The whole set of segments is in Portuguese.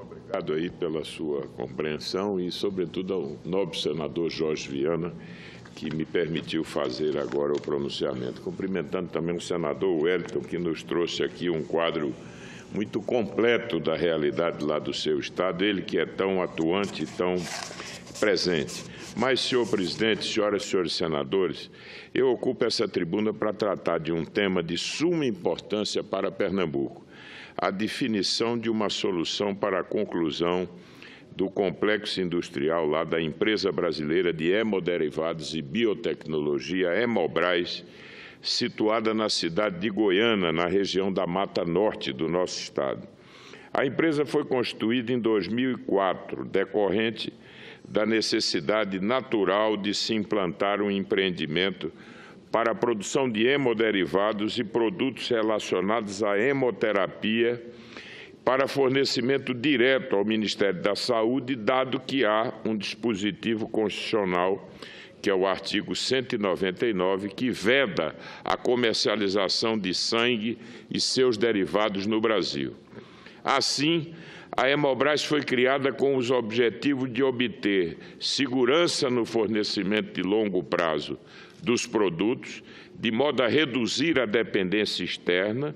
Obrigado aí pela sua compreensão e, sobretudo, ao nobre senador Jorge Viana, que me permitiu fazer agora o pronunciamento. Cumprimentando também o senador Wellington, que nos trouxe aqui um quadro muito completo da realidade lá do seu estado, ele que é tão atuante e tão presente. Mas, senhor presidente, senhoras e senhores senadores, eu ocupo essa tribuna para tratar de um tema de suma importância para Pernambuco, a definição de uma solução para a conclusão do complexo industrial lá da empresa brasileira de hemoderivados e biotecnologia, Hemobras, situada na cidade de Goiânia, na região da Mata Norte do nosso estado. A empresa foi constituída em 2004, decorrente da necessidade natural de se implantar um empreendimento para a produção de hemoderivados e produtos relacionados à hemoterapia para fornecimento direto ao Ministério da Saúde, dado que há um dispositivo constitucional, que é o artigo 199, que veda a comercialização de sangue e seus derivados no Brasil. Assim, a Hemobras foi criada com os objetivos de obter segurança no fornecimento de longo prazo dos produtos, de modo a reduzir a dependência externa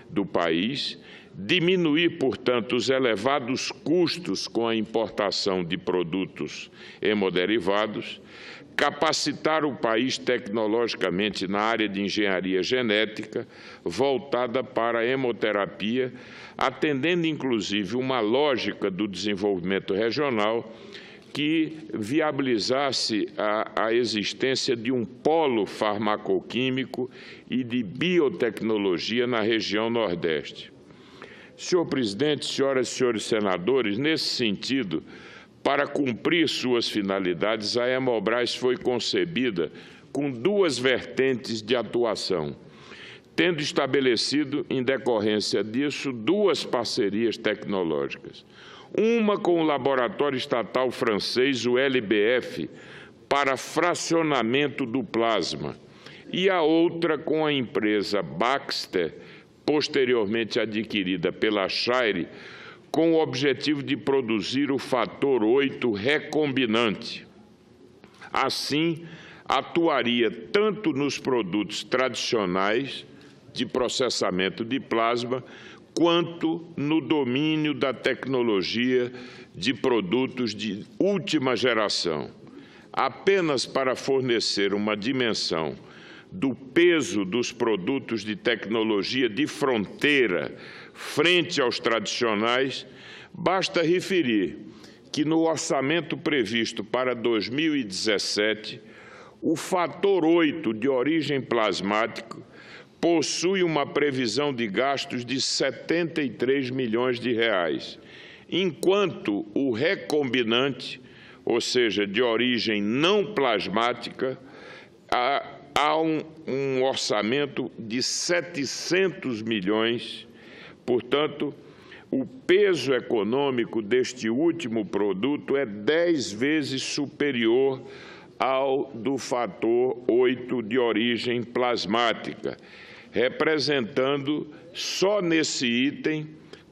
do país, diminuir, portanto, os elevados custos com a importação de produtos hemoderivados, capacitar o país tecnologicamente na área de engenharia genética, voltada para a hemoterapia, atendendo inclusive uma lógica do desenvolvimento regional que viabilizasse a existência de um polo farmacoquímico e de biotecnologia na região Nordeste. Senhor presidente, senhoras e senhores senadores, nesse sentido, para cumprir suas finalidades, a Hemobras foi concebida com duas vertentes de atuação, tendo estabelecido, em decorrência disso, duas parcerias tecnológicas. Uma com o laboratório estatal francês, o LBF, para fracionamento do plasma, e a outra com a empresa Baxter, posteriormente adquirida pela Shire, com o objetivo de produzir o fator 8 recombinante. Assim, atuaria tanto nos produtos tradicionais de processamento de plasma, quanto no domínio da tecnologia de produtos de última geração. Apenas para fornecer uma dimensão do peso dos produtos de tecnologia de fronteira frente aos tradicionais, basta referir que no orçamento previsto para 2017, o fator 8 de origem plasmática possui uma previsão de gastos de 73 milhões de reais, enquanto o recombinante, ou seja, de origem não plasmática, há um orçamento de 700 milhões. Portanto, o peso econômico deste último produto é 10 vezes superior ao do fator 8 de origem plasmática, representando, só nesse item,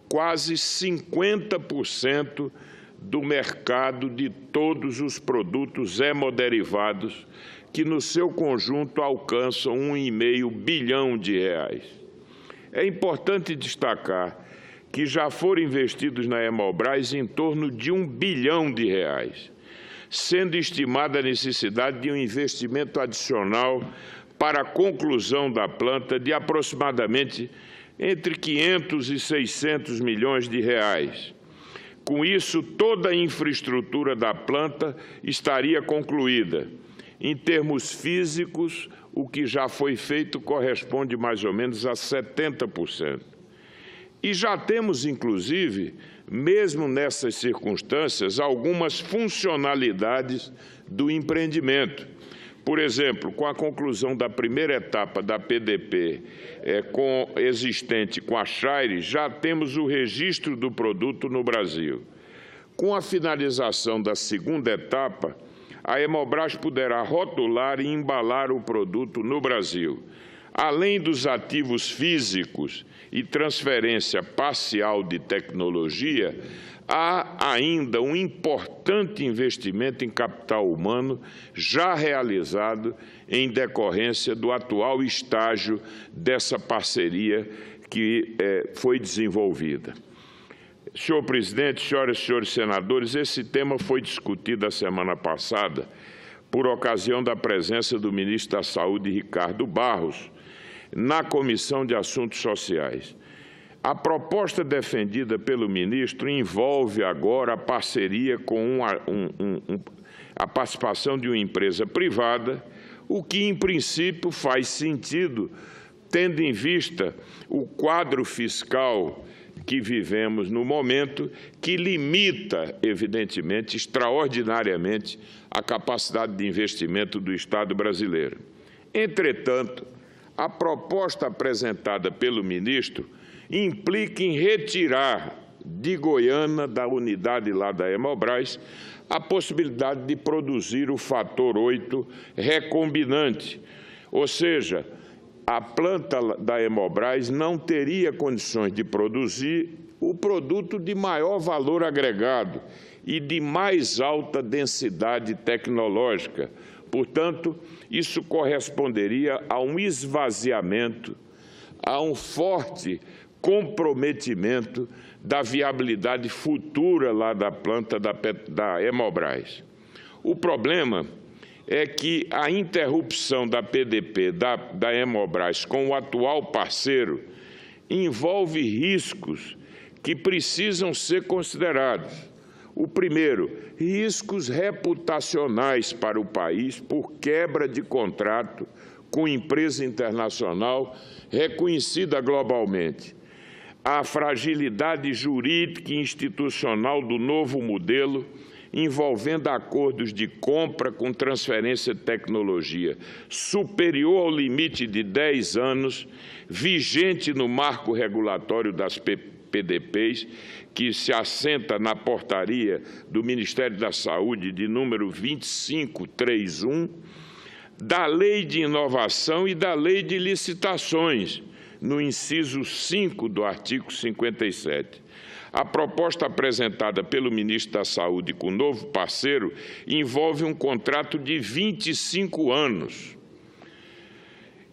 quase 50% do mercado de todos os produtos hemoderivados, que no seu conjunto alcançam 1,5 bilhão de reais. É importante destacar que já foram investidos na Hemobras em torno de 1 bilhão de reais, sendo estimada a necessidade de um investimento adicional para a conclusão da planta de aproximadamente entre 500 e 600 milhões de reais. Com isso, toda a infraestrutura da planta estaria concluída. Em termos físicos, o que já foi feito corresponde mais ou menos a 70%. E já temos, inclusive, mesmo nessas circunstâncias, algumas funcionalidades do empreendimento. Por exemplo, com a conclusão da primeira etapa da PDP existente com a Shire, já temos o registro do produto no Brasil. Com a finalização da segunda etapa, a Hemobras poderá rotular e embalar o produto no Brasil. Além dos ativos físicos e transferência parcial de tecnologia, há ainda um importante investimento em capital humano já realizado em decorrência do atual estágio dessa parceria que foi desenvolvida. Senhor presidente, senhoras e senhores senadores, esse tema foi discutido a semana passada por ocasião da presença do ministro da Saúde, Ricardo Barros, na Comissão de Assuntos Sociais. A proposta defendida pelo ministro envolve agora a parceria com a participação de uma empresa privada, o que, em princípio, faz sentido, tendo em vista o quadro fiscal que vivemos no momento, que limita, evidentemente, extraordinariamente, a capacidade de investimento do Estado brasileiro. Entretanto, a proposta apresentada pelo ministro implica em retirar de Goiânia, da unidade lá da Hemobras, a possibilidade de produzir o fator 8 recombinante, ou seja, a planta da Hemobras não teria condições de produzir o produto de maior valor agregado e de mais alta densidade tecnológica. Portanto, isso corresponderia a um esvaziamento, a um forte comprometimento da viabilidade futura lá da planta da Hemobras. O problema é que a interrupção da PDP da Hemobras com o atual parceiro envolve riscos que precisam ser considerados. O primeiro, riscos reputacionais para o país por quebra de contrato com empresa internacional reconhecida globalmente. A fragilidade jurídica e institucional do novo modelo envolvendo acordos de compra com transferência de tecnologia superior ao limite de 10 anos, vigente no marco regulatório das PDPs, que se assenta na portaria do Ministério da Saúde de número 2531, da Lei de Inovação e da Lei de Licitações, no inciso 5 do artigo 57. A proposta apresentada pelo ministro da Saúde com o novo parceiro envolve um contrato de 25 anos.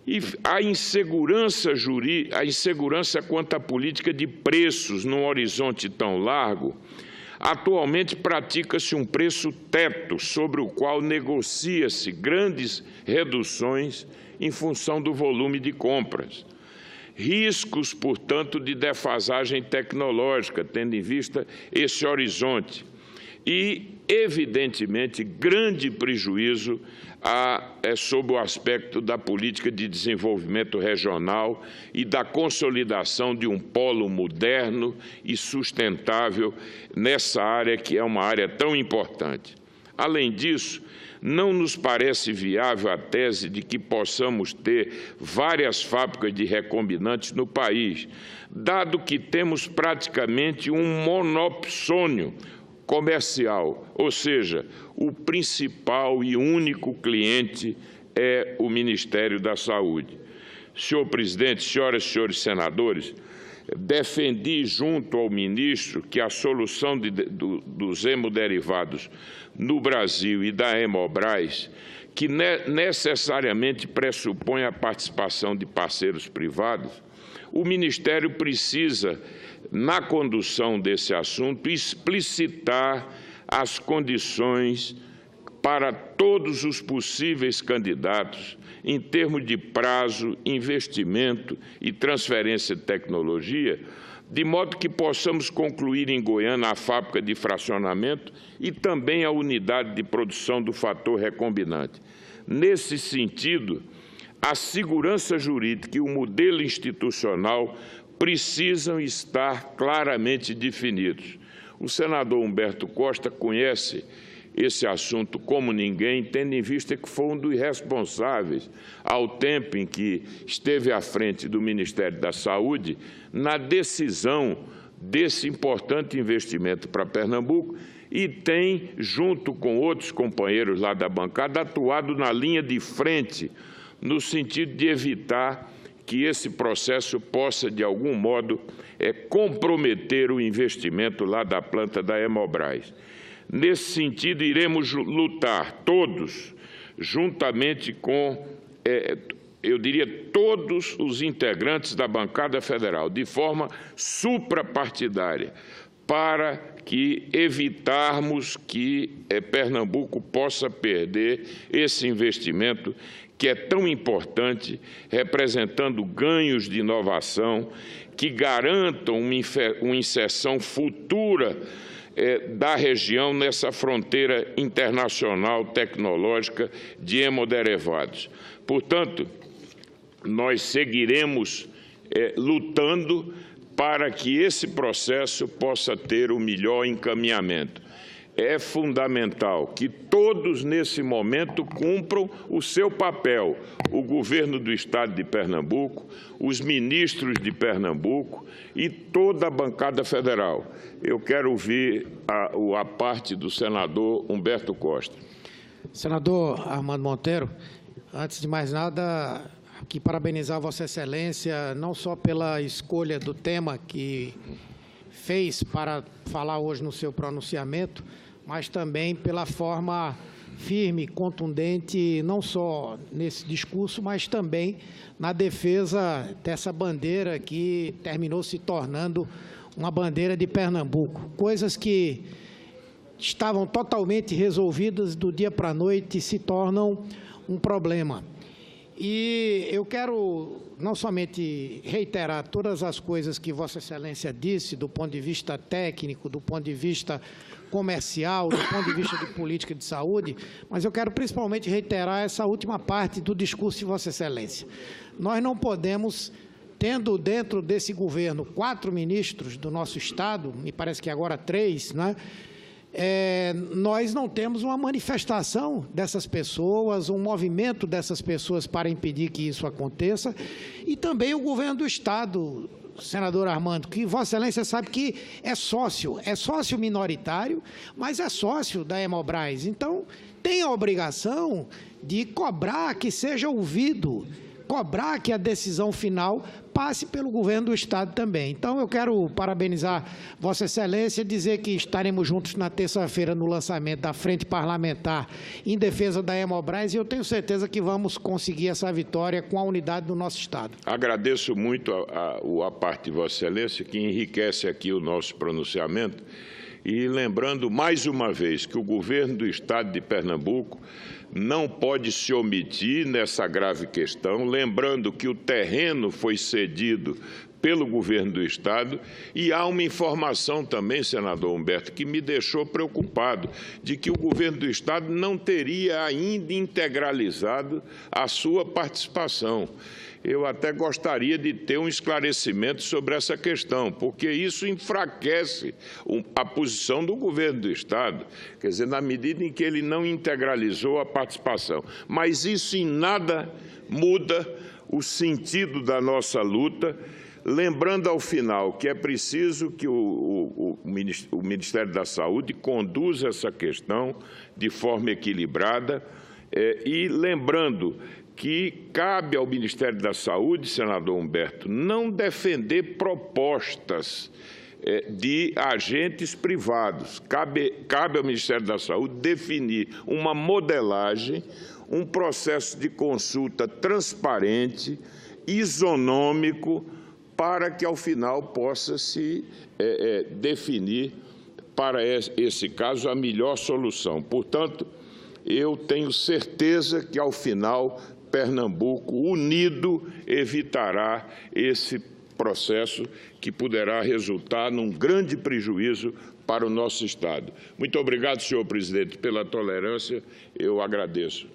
E a insegurança quanto à política de preços num horizonte tão largo, atualmente pratica-se um preço teto sobre o qual negocia-se grandes reduções em função do volume de compras. Riscos, portanto, de defasagem tecnológica, tendo em vista esse horizonte. E, evidentemente, grande prejuízo sob o aspecto da política de desenvolvimento regional e da consolidação de um polo moderno e sustentável nessa área que é uma área tão importante. Além disso, não nos parece viável a tese de que possamos ter várias fábricas de recombinantes no país, dado que temos praticamente um monopsônio comercial, ou seja, o principal e único cliente é o Ministério da Saúde. Senhor presidente, senhoras e senhores senadores, defendi junto ao ministro que a solução dos hemoderivados no Brasil e da Hemobras, que necessariamente pressupõe a participação de parceiros privados, o Ministério precisa, na condução desse assunto, explicitar as condições para todos os possíveis candidatos em termos de prazo, investimento e transferência de tecnologia, de modo que possamos concluir em Goiânia a fábrica de fracionamento e também a unidade de produção do fator recombinante. Nesse sentido, a segurança jurídica e o modelo institucional precisam estar claramente definidos. O senador Humberto Costa conhece esse assunto como ninguém, tendo em vista que foi um dos responsáveis, ao tempo em que esteve à frente do Ministério da Saúde, na decisão desse importante investimento para Pernambuco e tem, junto com outros companheiros lá da bancada, atuado na linha de frente no sentido de evitar que esse processo possa, de algum modo, comprometer o investimento lá da planta da Hemobras. Nesse sentido, iremos lutar todos, juntamente com, eu diria, todos os integrantes da bancada federal, de forma suprapartidária, para que evitarmos que Pernambuco possa perder esse investimento que é tão importante, representando ganhos de inovação que garantam uma inserção futura da região nessa fronteira internacional tecnológica de hemoderivados. Portanto, nós seguiremos lutando para que esse processo possa ter o melhor encaminhamento. É fundamental que todos, nesse momento, cumpram o seu papel. O governo do Estado de Pernambuco, os ministros de Pernambuco e toda a bancada federal. Eu quero ouvir a parte do senador Humberto Costa. Senador Armando Monteiro, antes de mais nada, aqui parabenizar Vossa Excelência, não só pela escolha do tema que fez para falar hoje no seu pronunciamento, mas também pela forma firme, contundente, não só nesse discurso, mas também na defesa dessa bandeira que terminou se tornando uma bandeira de Pernambuco. Coisas que estavam totalmente resolvidas do dia para a noite se tornam um problema. E eu quero não somente reiterar todas as coisas que Vossa Excelência disse, do ponto de vista técnico, do ponto de vista comercial, do ponto de vista de política de saúde, mas eu quero principalmente reiterar essa última parte do discurso de Vossa Excelência. Nós não podemos, tendo dentro desse governo 4 ministros do nosso Estado, me parece que agora 3, né? Nós não temos uma manifestação dessas pessoas, um movimento dessas pessoas para impedir que isso aconteça, e também o governo do Estado, senador Armando, que Vossa Excelência sabe que é sócio minoritário, mas é sócio da Hemobras. Então, tem a obrigação de cobrar que seja ouvido, cobrar que a decisão final passe pelo governo do Estado também. Então, eu quero parabenizar Vossa Excelência, dizer que estaremos juntos na terça-feira no lançamento da Frente Parlamentar em defesa da Hemobras e eu tenho certeza que vamos conseguir essa vitória com a unidade do nosso Estado. Agradeço muito a parte de Vossa Excelência, que enriquece aqui o nosso pronunciamento. E lembrando mais uma vez que o governo do Estado de Pernambuco não pode se omitir nessa grave questão, lembrando que o terreno foi cedido pelo governo do Estado e há uma informação também, senador Humberto, que me deixou preocupado, de que o governo do Estado não teria ainda integralizado a sua participação. Eu até gostaria de ter um esclarecimento sobre essa questão, porque isso enfraquece a posição do governo do Estado, quer dizer, na medida em que ele não integralizou a participação. Mas isso em nada muda o sentido da nossa luta, lembrando ao final que é preciso que o Ministério da Saúde conduza essa questão de forma equilibrada e lembrando que cabe ao Ministério da Saúde, senador Humberto, não defender propostas de agentes privados. Cabe ao Ministério da Saúde definir uma modelagem, um processo de consulta transparente, isonômico, para que, ao final, possa se definir, para esse caso, a melhor solução. Portanto, eu tenho certeza que, ao final, Pernambuco, unido, evitará esse processo que poderá resultar num grande prejuízo para o nosso Estado. Muito obrigado, senhor presidente, pela tolerância. Eu agradeço.